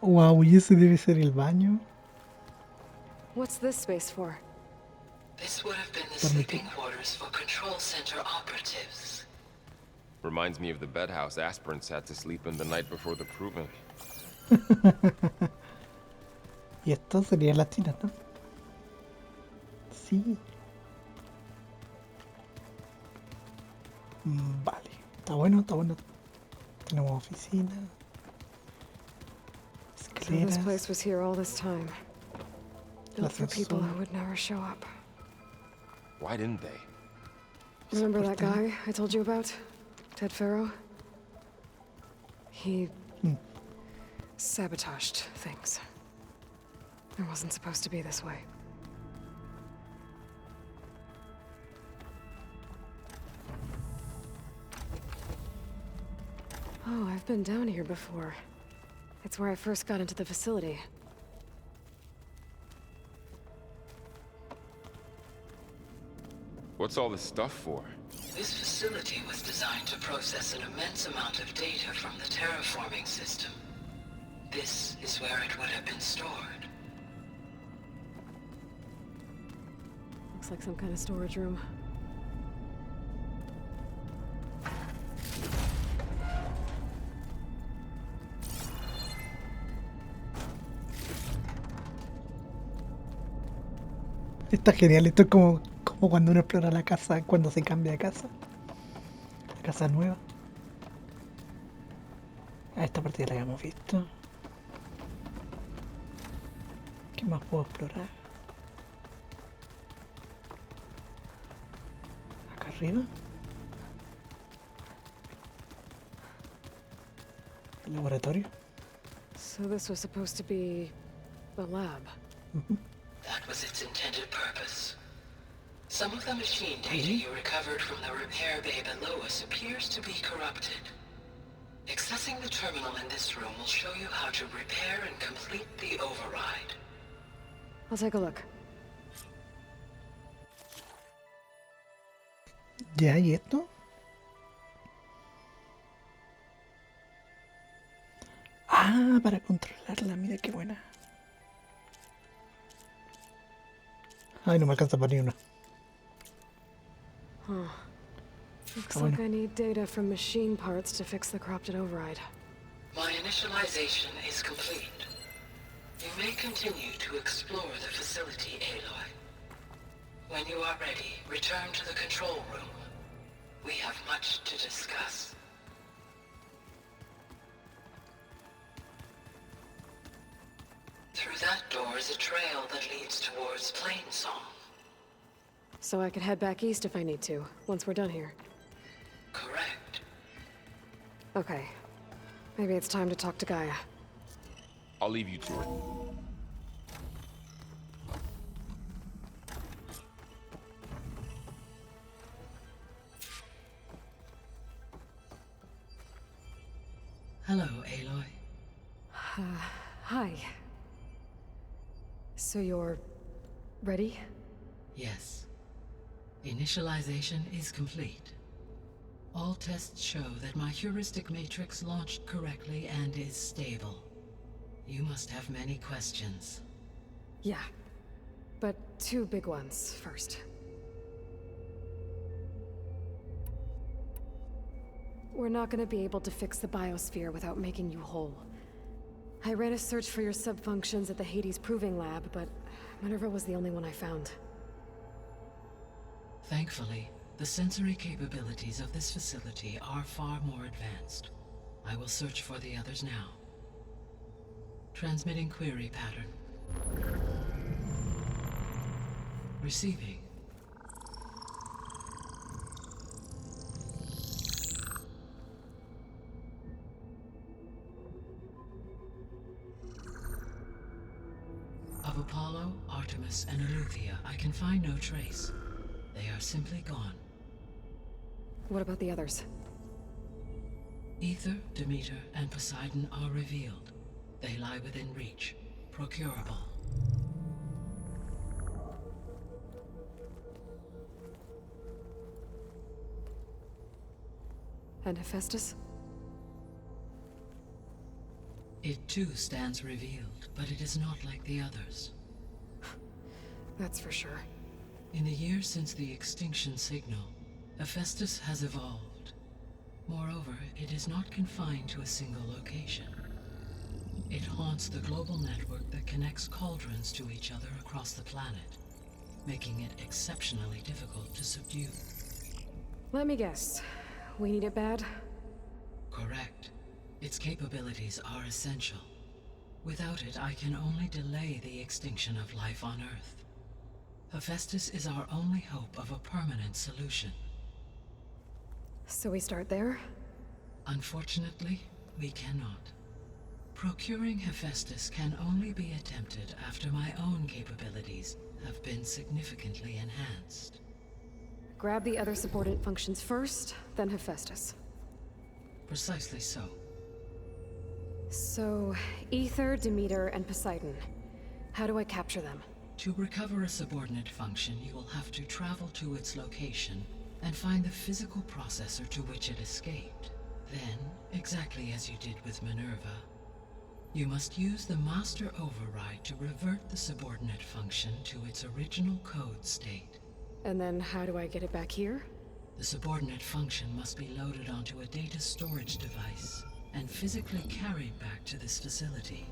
Wow, y ese debe ser el baño. What's this space for? This would have been the Dormitorio. sleeping quarters for control center operatives. Reminds me of the bedhouse aspirants had to sleep in the night before the proving. Y esto sería la China, ¿no? Sí. Vale. Está bueno, está bueno. Tenemos oficina. So this Escaleras. place was here all this time. El Built for people ascensor. who would never show up. Why didn't they? Remember that Soporte. guy I told you about? Ted Farrow? He sabotaged things. It wasn't supposed to be this way. Oh, I've been down here before. It's where I first got into the facility. What's all this stuff for? This facility was designed to process an immense amount of data from the terraforming system. This is where it would have been stored. Looks like some kind of storage room. Está genial. Esto es como cuando uno explora la casa, cuando se cambia de casa. La casa nueva. Ah, esta partida la habíamos visto. ¿Qué más puedo explorar? Acá arriba. El laboratorio. So this was supposed to be the lab. That was its intended purpose. Some of the machine data you recovered from the repair bay below us appears to be corrupted. Accessing the terminal in this room will show you how to repair and complete the override. I'll take a look. Ya, ¿y esto? Ah, para controlarla, mira qué buena. Ay, no me alcanza para ni una. Huh. Looks Bueno. like I need data from machine parts to fix the corrupted override. My initialization is complete. You may continue to explore the facility, Aloy. When you are ready, return to the control room. We have much to discuss. Through that door is a trail that leads towards Plainsong. So I could head back east if I need to, once we're done here. Correct. Okay. Maybe it's time to talk to Gaia. I'll leave you to it. Hello, Aloy. Hi. So you're ready? Yes. Initialization is complete. All tests show that my heuristic matrix launched correctly and is stable. You must have many questions. Yeah. But two big ones first. We're not gonna be able to fix the biosphere without making you whole. I ran a search for your subfunctions at the Hades Proving Lab, but Minerva was the only one I found. Thankfully, the sensory capabilities of this facility are far more advanced. I will search for the others now. Transmitting query pattern. Receiving. Of Apollo, Artemis, and Eleuthia, I can find no trace. They are simply gone. What about the others? Ether, Demeter, and Poseidon are revealed. They lie within reach, procurable. And Hephaestus? It too stands revealed, but it is not like the others. That's for sure. In the years since the extinction signal, Hephaestus has evolved. Moreover, it is not confined to a single location. It haunts the global network that connects cauldrons to each other across the planet, making it exceptionally difficult to subdue. Let me guess. We need it bad? Correct. Its capabilities are essential. Without it, I can only delay the extinction of life on Earth. Hephaestus is our only hope of a permanent solution. So we start there? Unfortunately, we cannot. Procuring Hephaestus can only be attempted after my own capabilities have been significantly enhanced. Grab the other subordinate functions first, then Hephaestus. Precisely so. So, Ether, Demeter, and Poseidon. How do I capture them? To recover a subordinate function, you will have to travel to its location and find the physical processor to which it escaped. Then, exactly as you did with Minerva, you must use the master override to revert the subordinate function to its original code state. And then how do I get it back here? The subordinate function must be loaded onto a data storage device and physically carried back to this facility.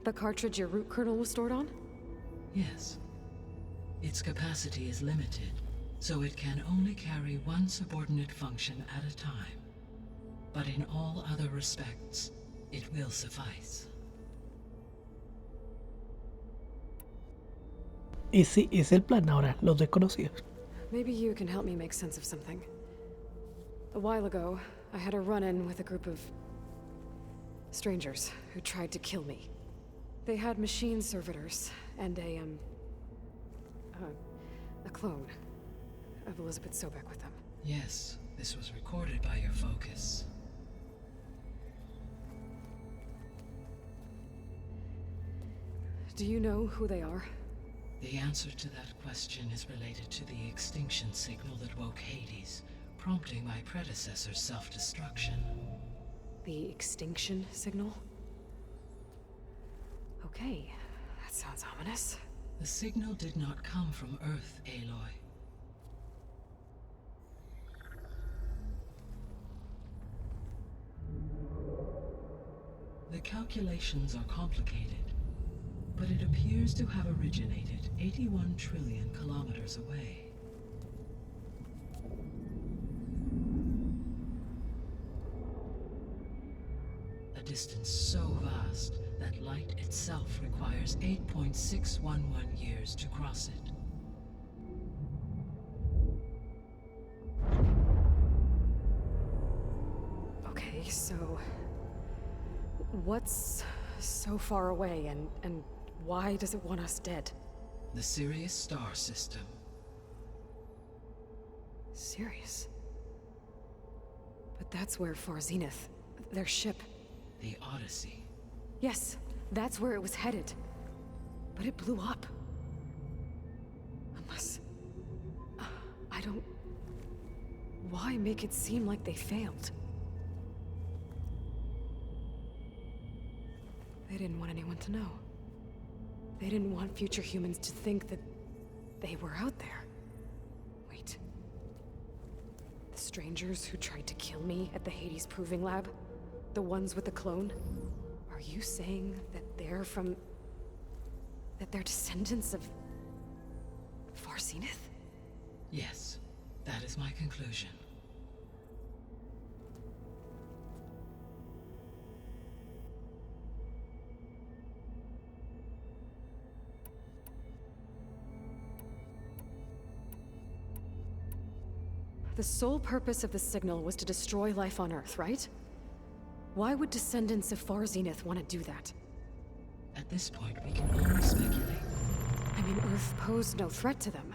The cartridge your root kernel was stored on? Yes. Its capacity is limited, so it can only carry one subordinate function at a time. But in all other respects, it will suffice. Ese es el plan ahora, los desconocidos. Maybe you can help me make sense of something. A while ago, I had a run-in with a group of strangers who tried to kill me. They had machine servitors and a clone of Elizabeth Sobek with them. Yes, this was recorded by your focus. Do you know who they are? The answer to that question is related to the extinction signal that woke Hades, prompting my predecessor's self-destruction. The extinction signal? Okay, that sounds ominous. The signal did not come from Earth, Aloy. The calculations are complicated, but it appears to have originated 81 trillion kilometers away. A distance so vast that light itself requires 8.611 years to cross it. Okay, so what's so far away and why does it want us dead? The Sirius star system. Sirius? But that's where Far Zenith, their ship. The Odyssey. Yes, that's where it was headed. But it blew up. Unless... I don't... Why make it seem like they failed? They didn't want anyone to know. They didn't want future humans to think that they were out there. Wait. The strangers who tried to kill me at the Hades Proving Lab? The ones with the clone? Are you saying that they're from... that they're descendants of... Far Zenith? Yes, that is my conclusion. The sole purpose of the signal was to destroy life on Earth, right? Why would descendants of Far Zenith want to do that? At this point, we can only speculate. I mean, Earth posed no threat to them.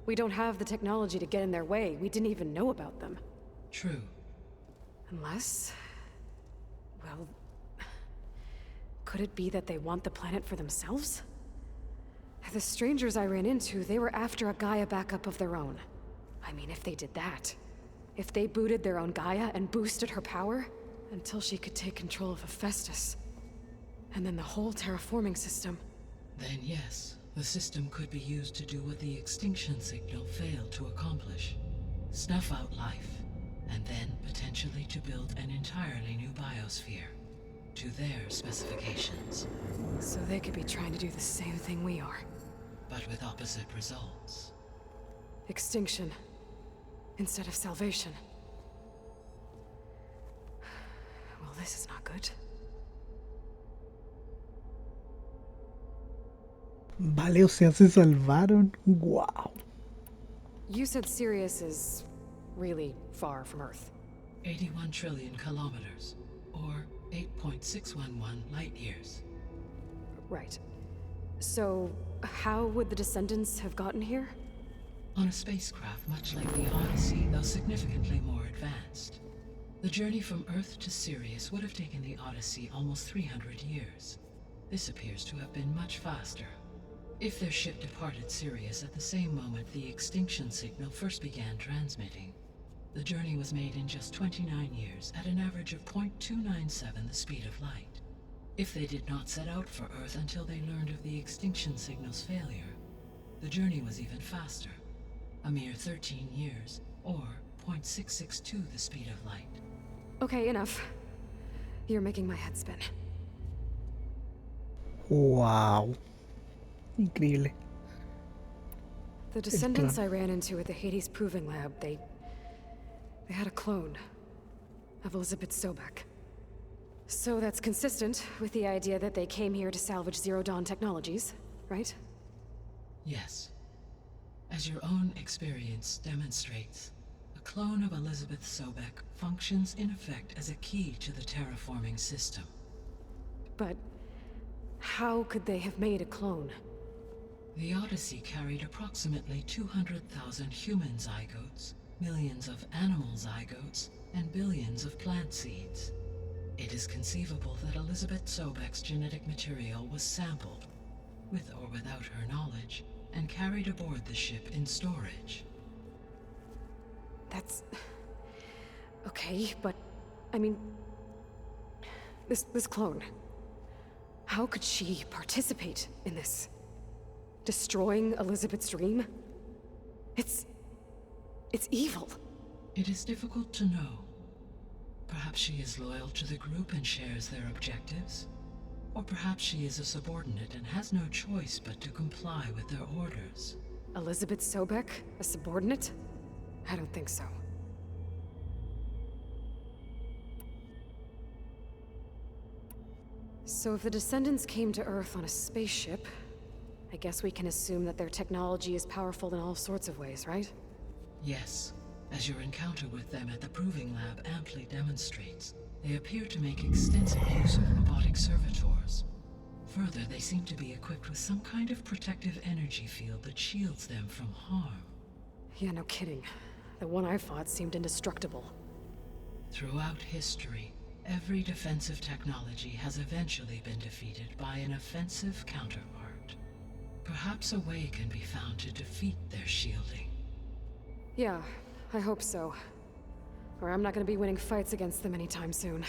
We don't have the technology to get in their way. We didn't even know about them. True. Unless... well... could it be that they want the planet for themselves? The strangers I ran into, they were after a Gaia backup of their own. I mean, if they did that, If they booted their own Gaia and boosted her power, until she could take control of Hephaestus. And then the whole terraforming system. Then yes, the system could be used to do what the extinction signal failed to accomplish. Snuff out life, and then potentially to build an entirely new biosphere. To their specifications. So they could be trying to do the same thing we are. But with opposite results. Extinction. Instead of salvation. Well, this is not good. Vale, o sea, se salvaron. Wow. You said Sirius is really far from Earth. 81 trillion kilometers, or 8.611 light years. Right. So, how would the descendants have gotten here? On a spacecraft much like the Odyssey, though significantly more advanced. The journey from Earth to Sirius would have taken the Odyssey almost 300 years. This appears to have been much faster. If their ship departed Sirius at the same moment the extinction signal first began transmitting, the journey was made in just 29 years at an average of 0.297 the speed of light. If they did not set out for Earth until they learned of the extinction signal's failure, the journey was even faster, a mere 13 years, or 0.662 the speed of light. Okay, enough. You're making my head spin. Wow. Increíble. The descendants I ran into at the Hades Proving Lab, they had a clone of Elizabeth Sobek. So that's consistent with the idea that they came here to salvage Zero Dawn technologies, right? Yes. As your own experience demonstrates, a clone of Elizabeth Sobek functions in effect as a key to the terraforming system. But how could they have made a clone? The Odyssey carried approximately 200,000 human zygotes, millions of animal zygotes, and billions of plant seeds. It is conceivable that Elizabeth Sobek's genetic material was sampled, with or without her knowledge, and carried aboard the ship in storage. That's... okay, but... I mean... This clone... How could she participate in this? Destroying Elizabeth's dream? It's evil. It is difficult to know. Perhaps she is loyal to the group and shares their objectives. Or perhaps she is a subordinate and has no choice but to comply with their orders. Elizabeth Sobek, a subordinate? I don't think so. So if the descendants came to Earth on a spaceship, I guess we can assume that their technology is powerful in all sorts of ways, right? Yes, as your encounter with them at the Proving Lab amply demonstrates, they appear to make extensive use of robotic servitors. Further, they seem to be equipped with some kind of protective energy field that shields them from harm. Yeah, no kidding. The one I fought seemed indestructible. Throughout history, every defensive technology has eventually been defeated by an offensive counterpart. Perhaps a way can be found to defeat their shielding. Yeah, I hope so. Or I'm not gonna be winning fights against them anytime soon.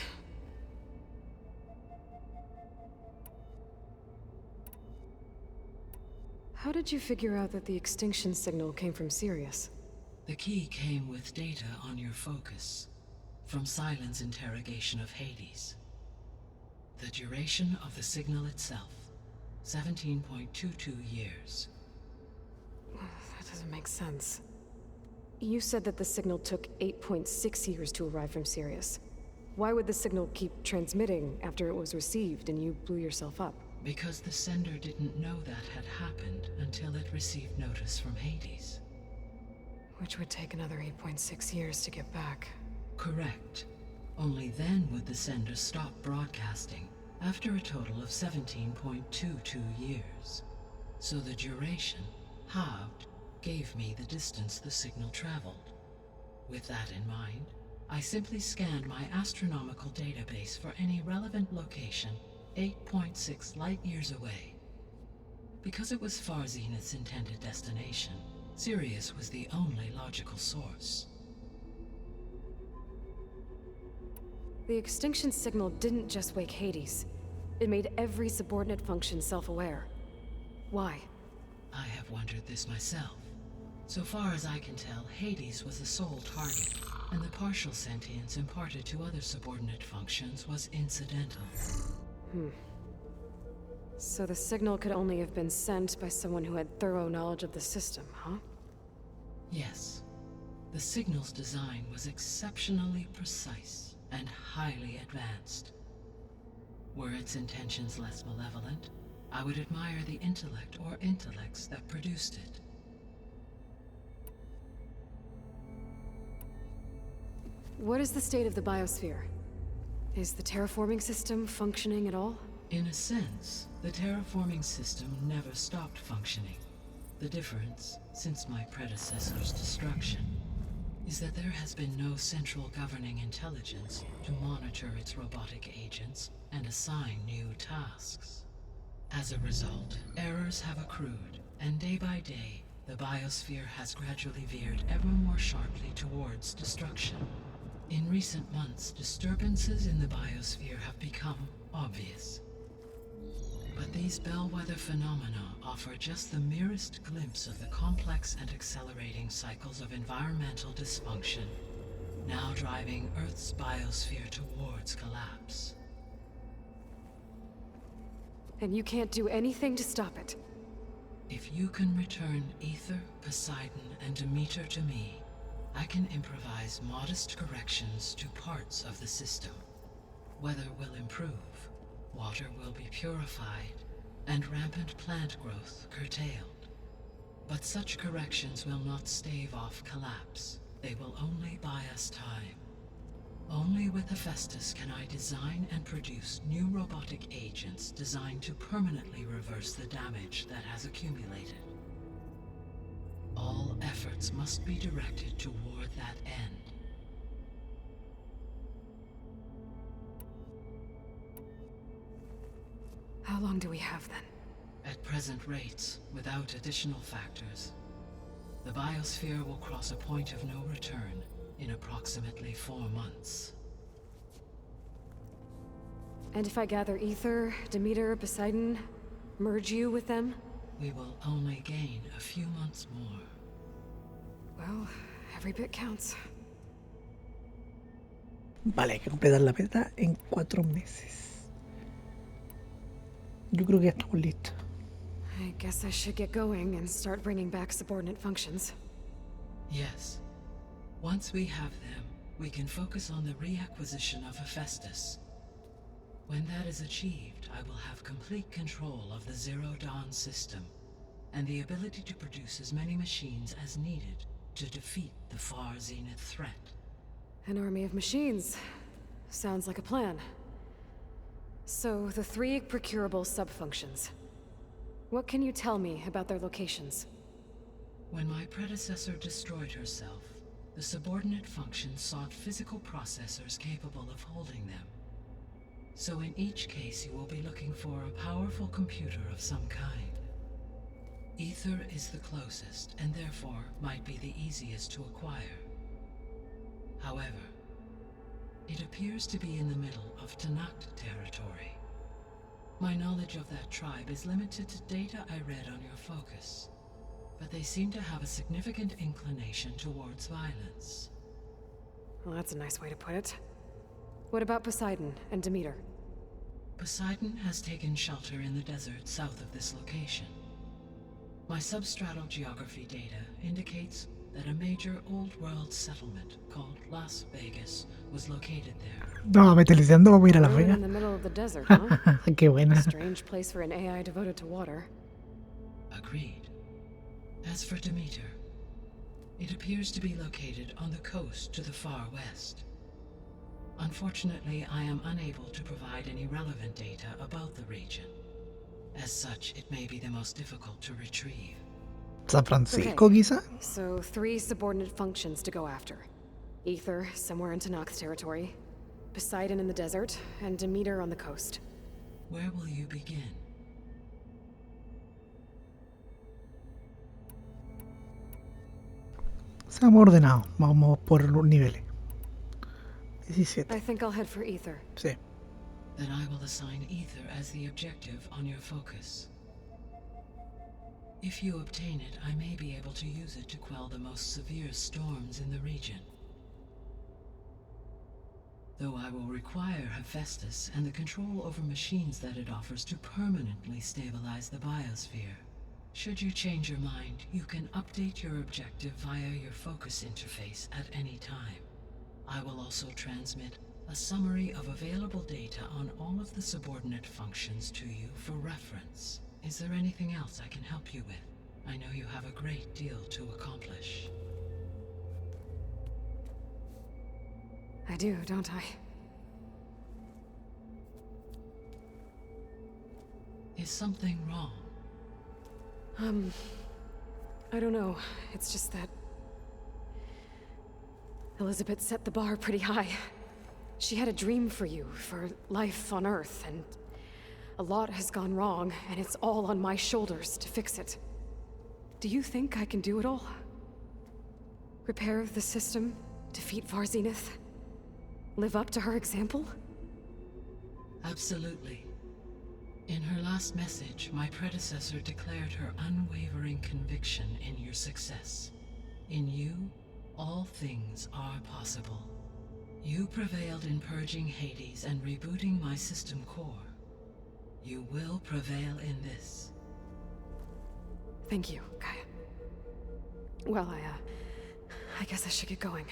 How did you figure out that the extinction signal came from Sirius? The key came with data on your focus, from Silent's interrogation of Hades. The duration of the signal itself, 17.22 years. That doesn't make sense. You said that the signal took 8.6 years to arrive from Sirius. Why would the signal keep transmitting after it was received and you blew yourself up? Because the sender didn't know that had happened until it received notice from Hades. Which would take another 8.6 years to get back. Correct. Only then would the sender stop broadcasting, after a total of 17.22 years. So the duration, halved, gave me the distance the signal traveled. With that in mind, I simply scanned my astronomical database for any relevant location 8.6 light-years away. Because it was far Zenith's intended destination, Sirius was the only logical source. The extinction signal didn't just wake Hades. It made every subordinate function self-aware. Why? I have wondered this myself. So far as I can tell, Hades was the sole target, and the partial sentience imparted to other subordinate functions was incidental. So the signal could only have been sent by someone who had thorough knowledge of the system, huh? Yes. The signal's design was exceptionally precise and highly advanced. Were its intentions less malevolent, I would admire the intellect or intellects that produced it. What is the state of the biosphere? Is the terraforming system functioning at all? In a sense, the terraforming system never stopped functioning. The difference, since my predecessor's destruction, is that there has been no central governing intelligence to monitor its robotic agents and assign new tasks. As a result, errors have accrued, and day by day, the biosphere has gradually veered ever more sharply towards destruction. In recent months, disturbances in the biosphere have become obvious. But these bellwether phenomena offer just the merest glimpse of the complex and accelerating cycles of environmental dysfunction, now driving Earth's biosphere towards collapse. And you can't do anything to stop it? If you can return Ether, Poseidon, and Demeter to me, I can improvise modest corrections to parts of the system. Weather will improve, water will be purified, and rampant plant growth curtailed. But such corrections will not stave off collapse. They will only buy us time. Only with Hephaestus can I design and produce new robotic agents designed to permanently reverse the damage that has accumulated. All efforts must be directed toward that end. How long do we have then? At present rates, without additional factors, the biosphere will cross a point of no return in approximately 4 months. And if I gather Ether, Demeter, Poseidon, merge you with them? We will only gain a few months more. Well, every bit counts. Vale, hay que completar la meta en 4 meses. Yo creo que ya estamos listos. I guess I should get going and start bringing back subordinate functions. Yes. Once we have them, we can focus on the reacquisition of Hephaestus. When that is achieved, I will have complete control of the Zero Dawn system, and the ability to produce as many machines as needed to defeat the far zenith threat. An army of machines. Sounds like a plan. So, the 3 procurable subfunctions. What can you tell me about their locations? When my predecessor destroyed herself, the subordinate functions sought physical processors capable of holding them. So in each case, you will be looking for a powerful computer of some kind. Ether is the closest, and therefore might be the easiest to acquire. However, it appears to be in the middle of Tanakh territory. My knowledge of that tribe is limited to data I read on your focus, but they seem to have a significant inclination towards violence. Well, that's a nice way to put it. What about Poseidon and Demeter? Poseidon has taken shelter in the desert south of this location. My substratal geography data indicates that a major old-world settlement called Las Vegas was located there. No, metalizando, vamos a ir a Las Ruin Vegas. in the middle of the desert, huh? Qué buena. Strange place for an AI devoted to water. Agreed. As for Demeter, it appears to be located on the coast to the far west. Unfortunately, I am unable to provide any relevant data about the region. As such, it may be the most difficult to retrieve. San Francisco, Okay. quizá. So 3 subordinate functions to go after. Ether, somewhere in Tanakh territory. Poseidon in the desert, and Demeter on the coast. Where will you begin? Seamos ordenados, vamos por los niveles. 17. I think I'll head for Ether. Sí. Then I will assign Ether as the objective on your focus. If you obtain it, I may be able to use it to quell the most severe storms in the region. Though I will require Hephaestus and the control over machines that it offers to permanently stabilize the biosphere. Should you change your mind, you can update your objective via your focus interface at any time. I will also transmit a summary of available data on all of the subordinate functions to you for reference. Is there anything else I can help you with? I know you have a great deal to accomplish. I do, don't I? Is something wrong? I don't know. It's just that Elizabeth set the bar pretty high. She had a dream for you, for life on Earth, and a lot has gone wrong, and it's all on my shoulders to fix it. Do you think I can do it all? Repair the system, defeat Varzenith, live up to her example? Absolutely. In her last message, my predecessor declared her unwavering conviction in your success. In you, all things are possible. You prevailed in purging Hades and rebooting my system core. You will prevail in this. Thank you, Gaia. Well, I guess I should get going.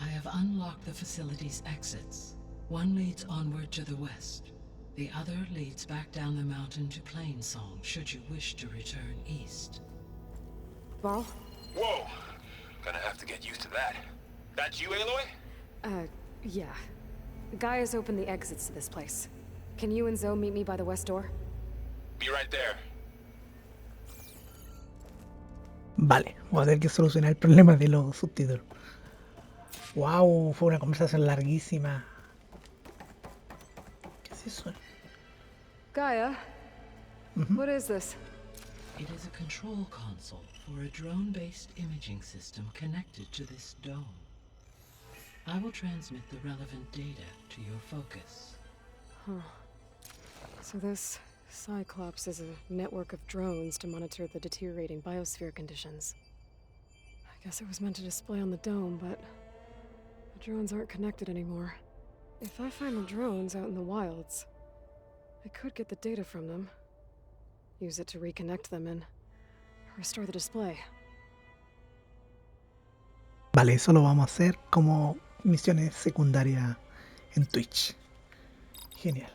I have unlocked the facility's exits. One leads onward to the west. The other leads back down the mountain to Plainsong, should you wish to return east. Varl? Whoa! Gonna have to get used to that. That's you, Aloy? Yeah. Gaia's opened the exits to this place. Can you and Zoe meet me by the west door? Be right there. Vale, voy a tener que solucionar el problema de los subtítulos. Wow, fue una conversación larguísima. ¿Qué es eso? Gaia? What is this? It is a control console for a drone-based imaging system connected to this dome. I will transmit the relevant data to your focus. So this Cyclops is a network of drones to monitor the deteriorating biosphere conditions. I guess it was meant to display on the dome, but the drones aren't connected anymore. If I find the drones out in the wilds, I could get the data from them, use it to reconnect them and restore the display. Vale, eso lo vamos a hacer como misiones secundarias en Twitch. Genial.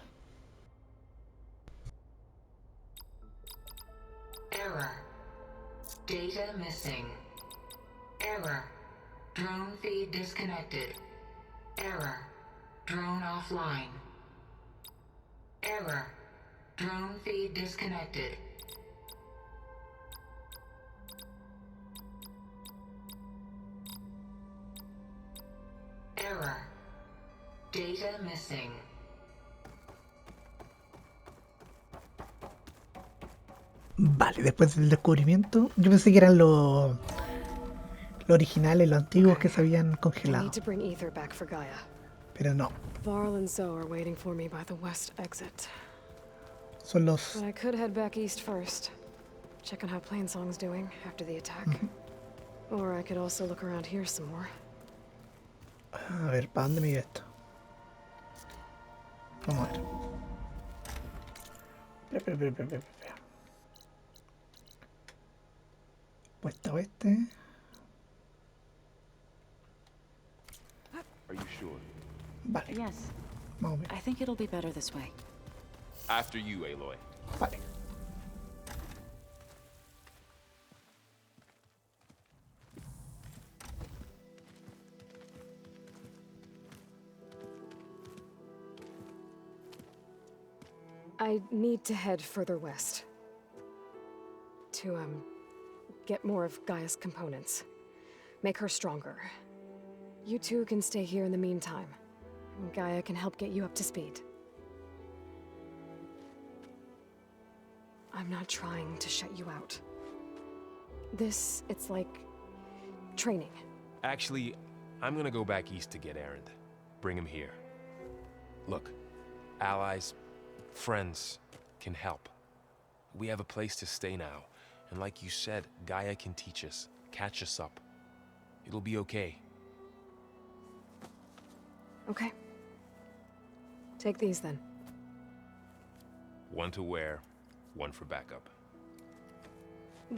Error. Data missing. Error. Drone feed disconnected. Error. Drone offline. Error. Drone feed disconnected. Error. Data missing. Vale, después del descubrimiento, yo pensé que eran los originales, los antiguos que se habían I congelado, need to bring Ether back for Gaia. pero no, Varl and Zoe are waiting for me by the west exit. son los... But I could head back east first. Check on how Plainsong's doing after the attack. Or I could also look around here some more. A ver, ¿para dónde me iba esto? Vamos a ver. Espera. Puesta oeste. Are you sure? Vale, Yes, vamos a ver. I think it'll be better this way. After you, Aloy. Vale. I need to head further west. To, get more of Gaia's components. Make her stronger. You two can stay here in the meantime. Gaia can help get you up to speed. I'm not trying to shut you out. It's like training. Actually, I'm gonna go back east to get Erend. bring him here. Look, allies, friends can help. We have a place to stay now, and like you said, Gaia can teach us, catch us up. It'll be okay. Okay. Take these then. One to wear, one for backup.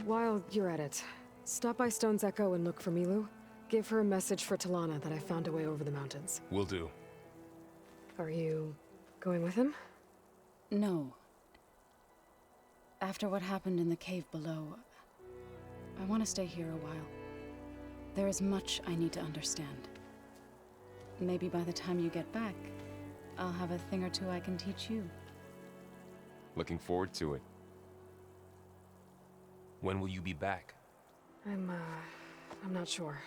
While you're at it, stop by Stone's Echo and look for Milu. Give her a message for Talana that I found a way over the mountains. Will do. Are you going with him? No. After what happened in the cave below, I want to stay here a while. There is much I need to understand. Maybe by the time you get back, I'll have a thing or two I can teach you. Looking forward to it. When will you be back? I'm not sure.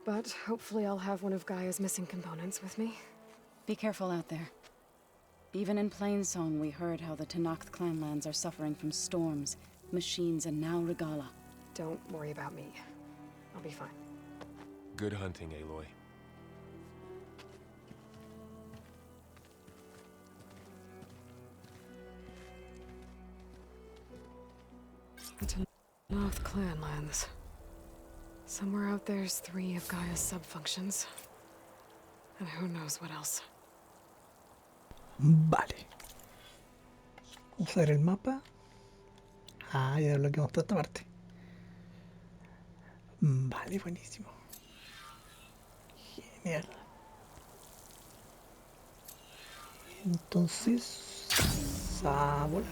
But hopefully I'll have one of Gaia's missing components with me. Be careful out there. Even in Plainsong, we heard how the Tenakth clanlands are suffering from storms, machines, and now Regala. Don't worry about me. I'll be fine. Good hunting, Aloy. The Tenakth clanlands. Somewhere out there's 3 of Gaia's sub-functions. And who knows what else. Vale. Vamos a ver el mapa. Ah, ya desbloqueamos toda esta parte. Vale, buenísimo. Genial. Entonces, a volar.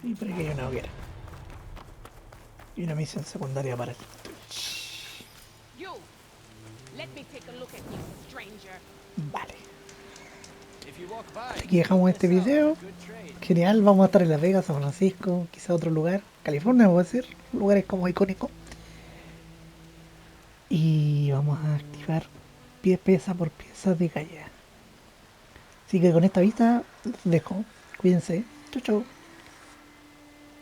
Y por aquí hay una hoguera. Y una misión secundaria para el Twitch. You, let me take a look at you, stranger. Vale. Aquí dejamos este video. Genial, vamos a estar en Las Vegas, San Francisco, quizá otro lugar. California, voy a decir. Lugares como icónicos. Y vamos a activar pieza por pieza de GAIA. Así que con esta vista, los dejo. Cuídense. Chau, chau.